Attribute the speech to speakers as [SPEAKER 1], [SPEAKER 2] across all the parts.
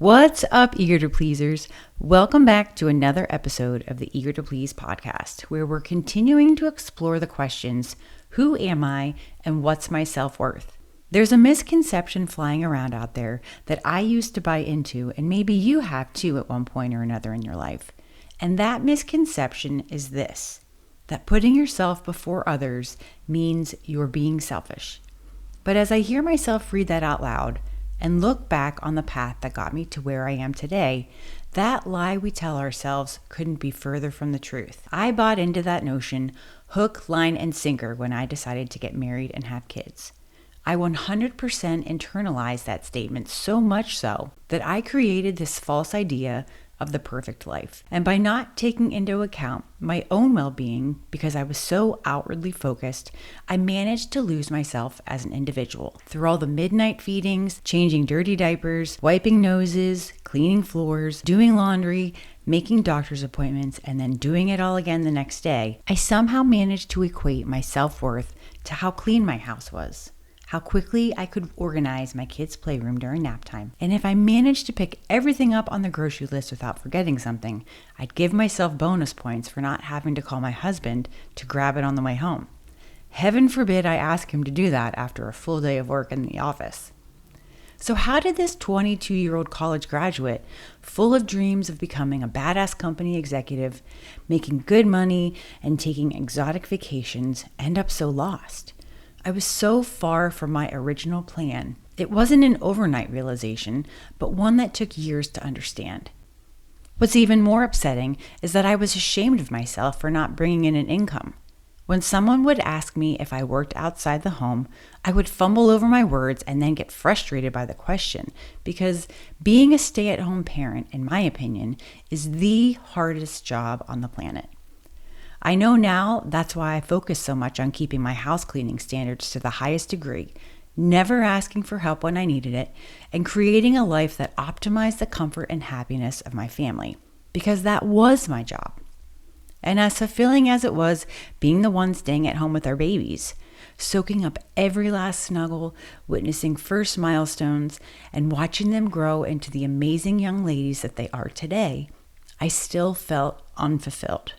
[SPEAKER 1] What's up, Eager to Pleasers? Welcome back to another episode of the Eager to Please podcast, where we're continuing to explore the questions, who am I and what's my self-worth? There's a misconception flying around out there that I used to buy into, and maybe you have too at one point or another in your life. And that misconception is this, that putting yourself before others means you're being selfish. But as I hear myself read that out loud, and look back on the path that got me to where I am today, that lie we tell ourselves couldn't be further from the truth. I bought into that notion hook, line, and sinker when I decided to get married and have kids. I 100% internalized that statement, so much so that I created this false idea of the perfect life. And by not taking into account my own well-being, because I was so outwardly focused, I managed to lose myself as an individual. Through all the midnight feedings, changing dirty diapers, wiping noses, cleaning floors, doing laundry, making doctor's appointments, and then doing it all again the next day, I somehow managed to equate my self-worth to how clean my house was, how quickly I could organize my kids' playroom during nap time. And if I managed to pick everything up on the grocery list without forgetting something, I'd give myself bonus points for not having to call my husband to grab it on the way home. Heaven forbid I ask him to do that after a full day of work in the office. So how did this 22-year-old college graduate, full of dreams of becoming a badass company executive, making good money, and taking exotic vacations, end up so lost? I was so far from my original plan. It wasn't an overnight realization, but one that took years to understand. What's even more upsetting is that I was ashamed of myself for not bringing in an income. When someone would ask me if I worked outside the home, I would fumble over my words and then get frustrated by the question, because being a stay-at-home parent, in my opinion, is the hardest job on the planet. I know now that's why I focus so much on keeping my house cleaning standards to the highest degree, never asking for help when I needed it, and creating a life that optimized the comfort and happiness of my family, because that was my job. And as fulfilling as it was being the one staying at home with our babies, soaking up every last snuggle, witnessing first milestones, and watching them grow into the amazing young ladies that they are today, I still felt unfulfilled.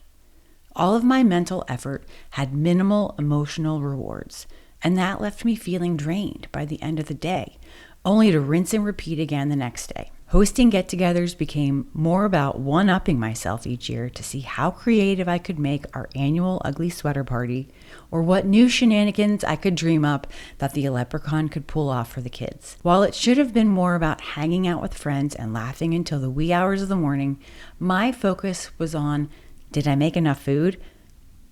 [SPEAKER 1] All of my mental effort had minimal emotional rewards, and that left me feeling drained by the end of the day, only to rinse and repeat again the next day. Hosting get-togethers became more about one-upping myself each year to see how creative I could make our annual ugly sweater party, or what new shenanigans I could dream up that the leprechaun could pull off for the kids. While it should have been more about hanging out with friends and laughing until the wee hours of the morning, my focus was on, did I make enough food?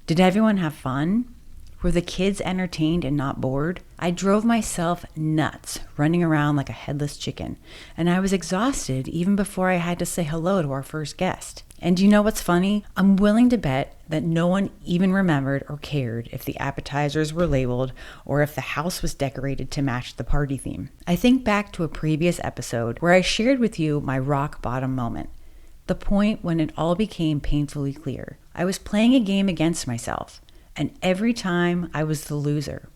[SPEAKER 1] Did everyone have fun? Were the kids entertained and not bored? I drove myself nuts, running around like a headless chicken, and I was exhausted even before I had to say hello to our first guest. And you know what's funny? I'm willing to bet that no one even remembered or cared if the appetizers were labeled or if the house was decorated to match the party theme. I think back to a previous episode where I shared with you my rock bottom moment. The point when it all became painfully clear. I was playing a game against myself, and every time I was the loser.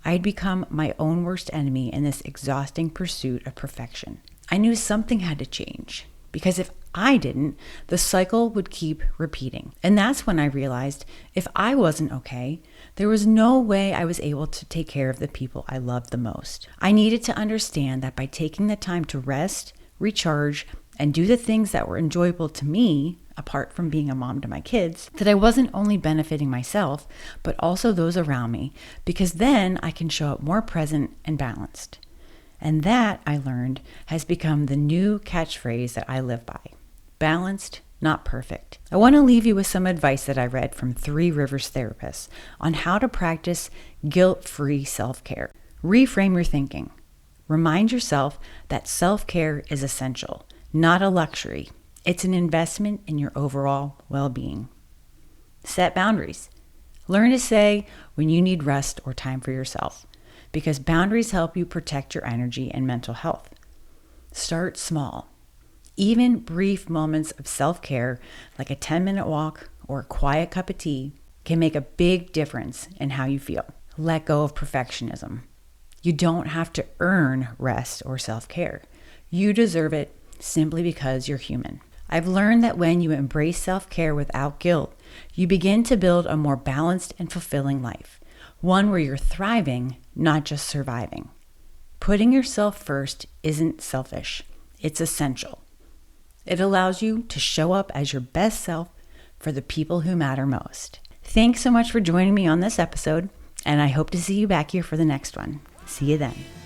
[SPEAKER 1] I had become my own worst enemy in this exhausting pursuit of perfection. I knew something had to change, because if I didn't, the cycle would keep repeating. And that's when I realized if I wasn't okay, there was no way I was able to take care of the people I loved the most. I needed to understand that by taking the time to rest, recharge, and do the things that were enjoyable to me, apart from being a mom to my kids, that I wasn't only benefiting myself, but also those around me, because then I can show up more present and balanced. And that, I learned, has become the new catchphrase that I live by. Balanced, not perfect. I want to leave you with some advice that I read from Three Rivers therapists on how to practice guilt-free self-care. Reframe your thinking. Remind yourself that self-care is essential, not a luxury. It's an investment in your overall well-being. Set boundaries. Learn to say when you need rest or time for yourself, because boundaries help you protect your energy and mental health. Start small. Even brief moments of self-care, like a 10-minute walk or a quiet cup of tea, can make a big difference in how you feel. Let go of perfectionism. You don't have to earn rest or self-care. You deserve it, simply because you're human. I've learned that when you embrace self-care without guilt, you begin to build a more balanced and fulfilling life, one where you're thriving, not just surviving. Putting yourself first isn't selfish, it's essential. It allows you to show up as your best self for the people who matter most. Thanks so much for joining me on this episode, and I hope to see you back here for the next one. See you then.